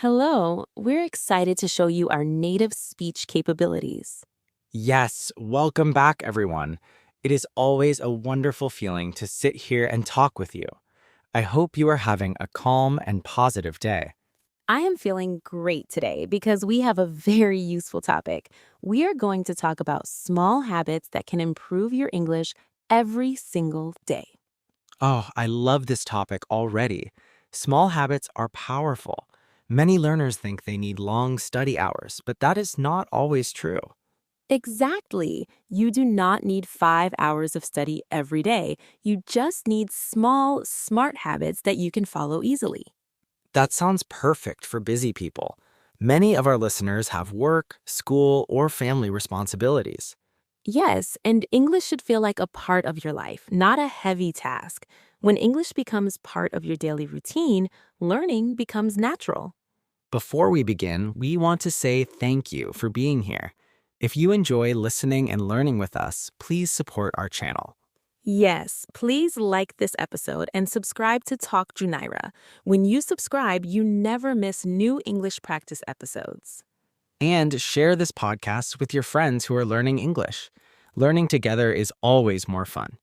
Hello, we're excited to show you our native speech capabilities. Yes, welcome back, everyone. It is always a wonderful feeling to sit here and talk with you. I hope you are having a calm and positive day. I am feeling great today because we have a very useful topic. We are going to talk about small habits that can improve your English every single day. Oh, I love this topic already. Small habits are powerful. Many learners think they need long study hours, but that is not always true. Exactly. You do not need 5 hours of study every day. You just need small, smart habits that you can follow easily. That sounds perfect for busy people. Many of our listeners have work, school, or family responsibilities. Yes, and English should feel like a part of your life, not a heavy task. When English becomes part of your daily routine, learning becomes natural. Before we begin, we want to say thank you for being here. If you enjoy listening and learning with us, please support our channel. Yes, please like this episode and subscribe to Talk Junayra. When you subscribe, you never miss new English practice episodes. And share this podcast with your friends who are learning English. Learning together is always more fun.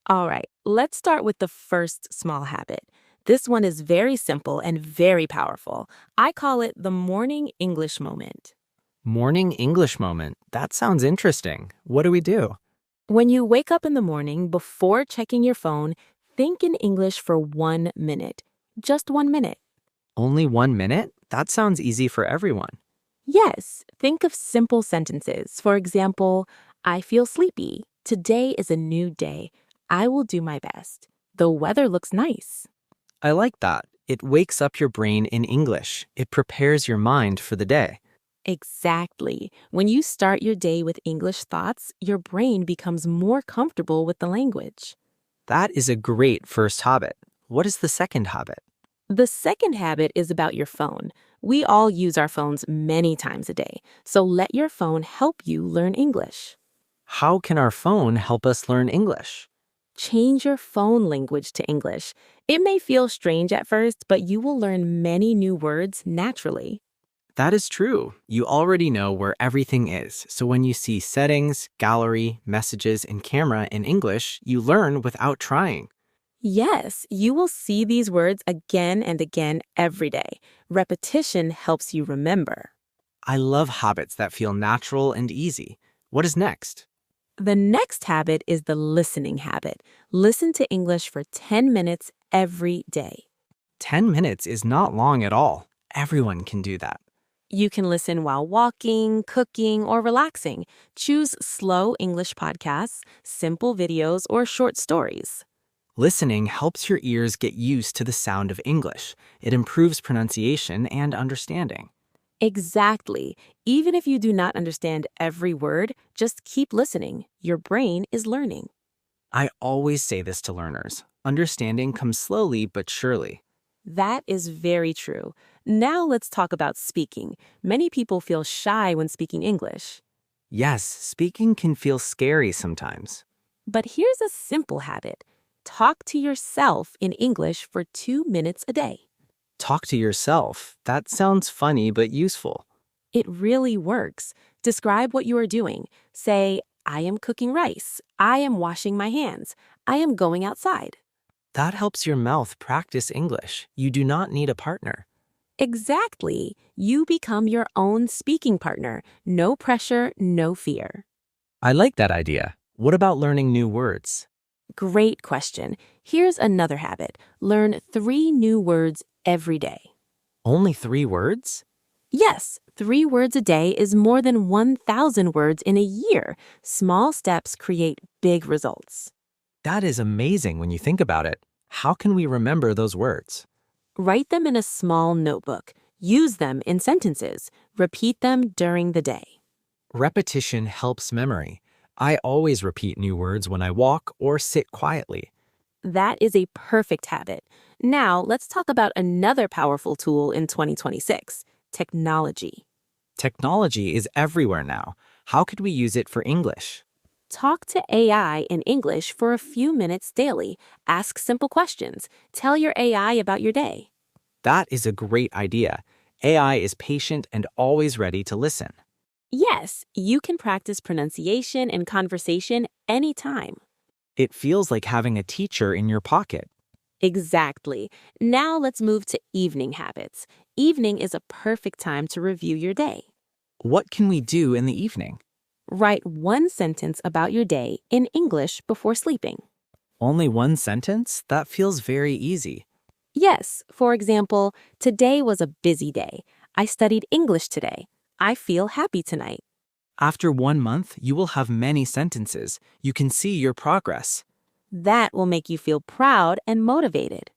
All right, let's start with the first small habit. This one is very simple and very powerful. I call it the morning English moment. Morning English moment. That sounds interesting. What do we do? When you wake up in the morning, before checking your phone, think in English for 1 minute. Just 1 minute. Only 1 minute? That sounds easy for everyone. Yes, think of simple sentences. For example, I feel sleepy. Today is a new day. I will do my best. The weather looks nice. I like that. It wakes up your brain in English. It prepares your mind for the day. Exactly. When you start your day with English thoughts, your brain becomes more comfortable with the language. That is a great first habit. What is the second habit? The second habit is about your phone. We all use our phones many times a day, so let your phone help you learn English. How can our phone help us learn English? Change your phone language to English. It may feel strange at first, but you will learn many new words naturally. That is true. You already know where everything is, so when you see settings, gallery, messages, and camera in English, you learn without trying. Yes, you will see these words again and again every day. Repetition helps you remember. I love habits that feel natural and easy. What is next? The next habit is the listening habit. Listen to English for 10 minutes every day. 10 minutes is not long at all. Everyone can do that. You can listen while walking, cooking, or relaxing. Choose slow English podcasts, simple videos, or short stories. Listening helps your ears get used to the sound of English. It improves pronunciation and understanding. Exactly. Even if you do not understand every word, just keep listening. Your brain is learning. I always say this to learners. Understanding comes slowly but surely. That is very true. Now let's talk about speaking. Many people feel shy when speaking English. Yes, speaking can feel scary sometimes. But here's a simple habit. Talk to yourself in English for 2 minutes a day. Talk to yourself. That sounds funny but useful. It really works. Describe what you are doing. Say, I am cooking rice. I am washing my hands. I am going outside. That helps your mouth practice English. You do not need a partner. Exactly. You become your own speaking partner. No pressure, no fear. I like that idea. What about learning new words? Great question. Here's another habit. Learn 3 new words every day. Only 3 words? Yes, 3 words a day is more than 1,000 words in a year. Small steps create big results. That is amazing when you think about it. How can we remember those words? Write them in a small notebook. Use them in sentences. Repeat them during the day. Repetition helps memory. I always repeat new words when I walk or sit quietly. That is a perfect habit. Now, let's talk about another powerful tool in 2026, technology. Technology is everywhere now. How could we use it for English? Talk to AI in English for a few minutes daily. Ask simple questions. Tell your AI about your day. That is a great idea. AI is patient and always ready to listen. Yes, you can practice pronunciation and conversation anytime. It feels like having a teacher in your pocket. Exactly. Now let's move to evening habits. Evening is a perfect time to review your day. What can we do in the evening? Write one sentence about your day in English before sleeping. Only one sentence? That feels very easy. Yes, for example, today was a busy day. I studied English today. I feel happy tonight. After 1 month, you will have many sentences. You can see your progress. That will make you feel proud and motivated.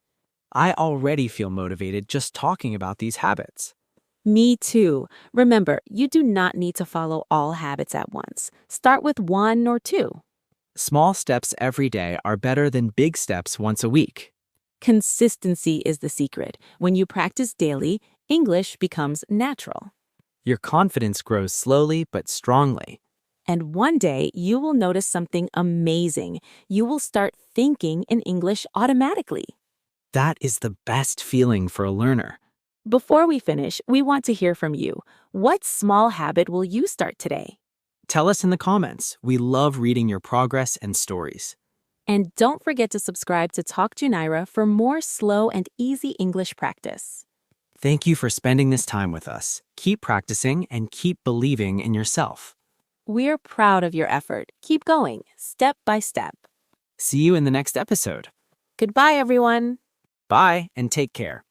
I already feel motivated just talking about these habits. Me too. Remember, you do not need to follow all habits at once. Start with one or two. Small steps every day are better than big steps once a week. Consistency is the secret. When you practice daily, English becomes natural. Your confidence grows slowly but strongly. And one day, you will notice something amazing. You will start thinking in English automatically. That is the best feeling for a learner. Before we finish, we want to hear from you. What small habit will you start today? Tell us in the comments. We love reading your progress and stories. And don't forget to subscribe to Talk Junayra for more slow and easy English practice. Thank you for spending this time with us. Keep practicing and keep believing in yourself. We're proud of your effort. Keep going, step by step. See you in the next episode. Goodbye, everyone. Bye and take care.